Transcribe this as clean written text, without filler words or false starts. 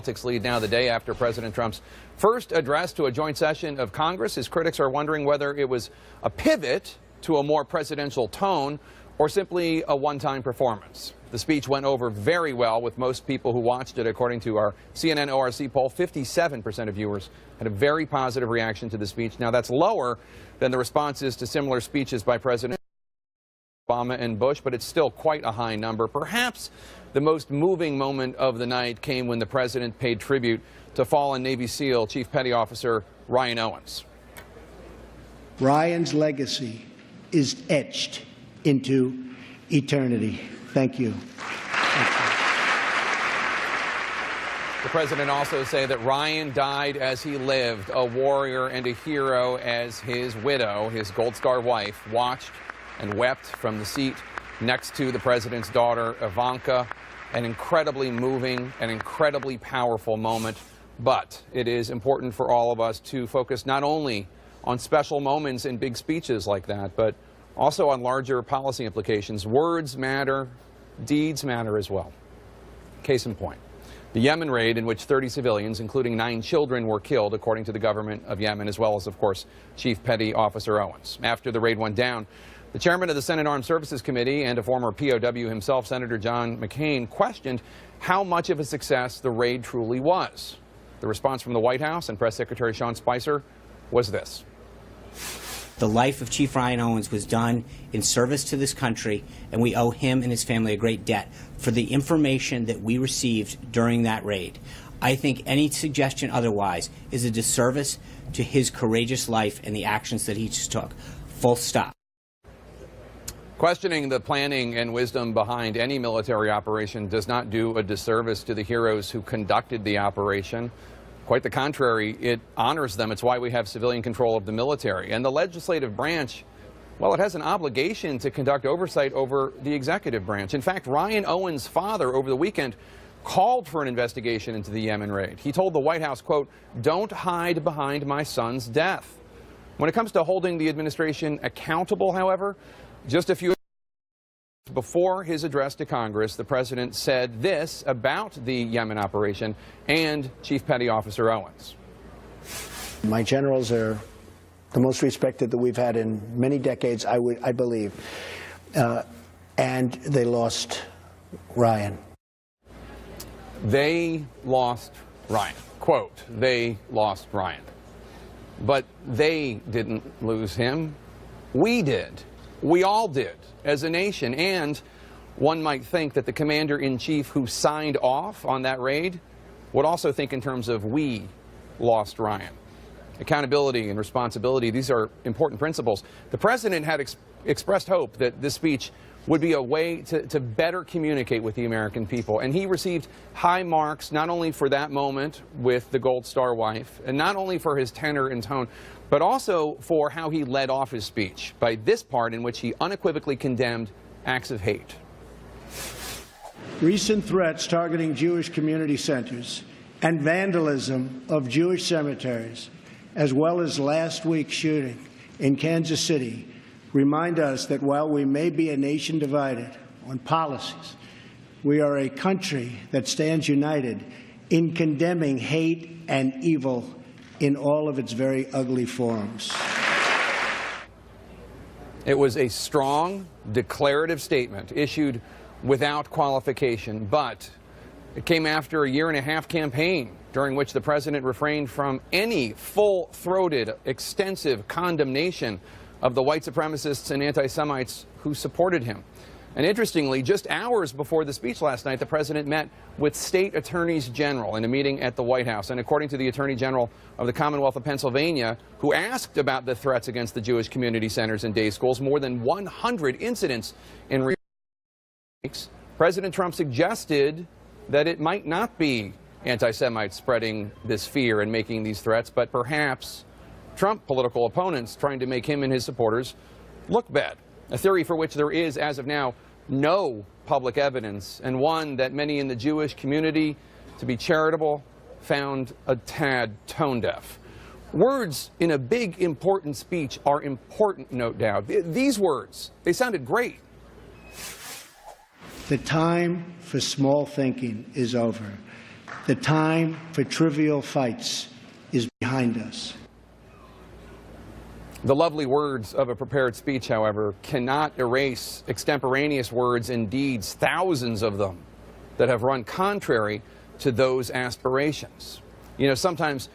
politics lead now the day after President Trump's first address to a joint session of Congress. His critics are wondering whether it was a pivot to a more presidential tone or simply a one-time performance. The speech went over very well with most people who watched it. According to our CNN ORC poll, 57% of viewers had a very positive reaction to the speech. Now, that's lower than the responses to similar speeches by President Obama and Bush, but it's still quite a high number. Perhaps the most moving moment of the night came when the president paid tribute to fallen Navy SEAL Chief Petty Officer Ryan Owens. Ryan's legacy is etched into eternity. Thank you. The president also said that Ryan died as he lived, a warrior and a hero, as his widow, his Gold Star wife, watched and wept from the seat next to the president's daughter, Ivanka. An incredibly moving and incredibly powerful moment. But it is important for all of us to focus not only on special moments and big speeches like that, but also on larger policy implications. Words matter, deeds matter as well. Case in point, the Yemen raid in which 30 civilians, including 9 children, were killed, according to the government of Yemen, as well as, of course, Chief Petty Officer Owens. After the raid went down, the chairman of the Senate Armed Services Committee and a former POW himself, Senator John McCain, questioned how much of a success the raid truly was. The response from the White House and Press Secretary Sean Spicer was this. The life of Chief Ryan Owens was done in service to this country, and we owe him and his family a great debt for the information that we received during that raid. I think any suggestion otherwise is a disservice to his courageous life and the actions that he just took. Full stop. Questioning the planning and wisdom behind any military operation does not do a disservice to the heroes who conducted the operation. Quite the contrary, it honors them. It's why we have civilian control of the military. And the legislative branch, well, it has an obligation to conduct oversight over the executive branch. In fact, Ryan Owens' father over the weekend called for an investigation into the Yemen raid. He told the White House, quote, "Don't hide behind my son's death." When it comes to holding the administration accountable, however, just a few before his address to Congress, the president said this about the Yemen operation and Chief Petty Officer Owens. My generals are the most respected that we've had in many decades, I believe. And they lost Ryan. They lost Ryan. Quote, they lost Ryan. But they didn't lose him. We did. We all did as a nation. And one might think that the commander-in-chief who signed off on that raid would also think in terms of we lost Ryan. Accountability and responsibility, these are important principles. The president had expressed hope that this speech would be a way to better communicate with the American people. And he received high marks not only for that moment with the Gold Star wife, and not only for his tenor and tone, but also for how he led off his speech by this part in which he unequivocally condemned acts of hate. Recent threats targeting Jewish community centers and vandalism of Jewish cemeteries, as well as last week's shooting in Kansas City, remind us that while we may be a nation divided on policies, we are a country that stands united in condemning hate and evil in all of its very ugly forms. It was a strong, declarative statement issued without qualification, but it came after a year-and-a-half campaign during which the president refrained from any full-throated, extensive condemnation of the white supremacists and anti-Semites who supported him. And interestingly, just hours before the speech last night, the president met with state attorneys general in a meeting at the White House. And according to the Attorney General of the Commonwealth of Pennsylvania, who asked about the threats against the Jewish community centers and day schools, more than 100 incidents in recent weeks, President Trump suggested that it might not be anti-Semites spreading this fear and making these threats, but perhaps Trump political opponents trying to make him and his supporters look bad. A theory for which there is, as of now, no public evidence, and one that many in the Jewish community, to be charitable, found a tad tone deaf. Words in a big, important speech are important, no doubt. These words, they sounded great. The time for small thinking is over. The time for trivial fights is behind us. The lovely words of a prepared speech, however, cannot erase extemporaneous words and deeds, thousands of them, that have run contrary to those aspirations. You know, sometimes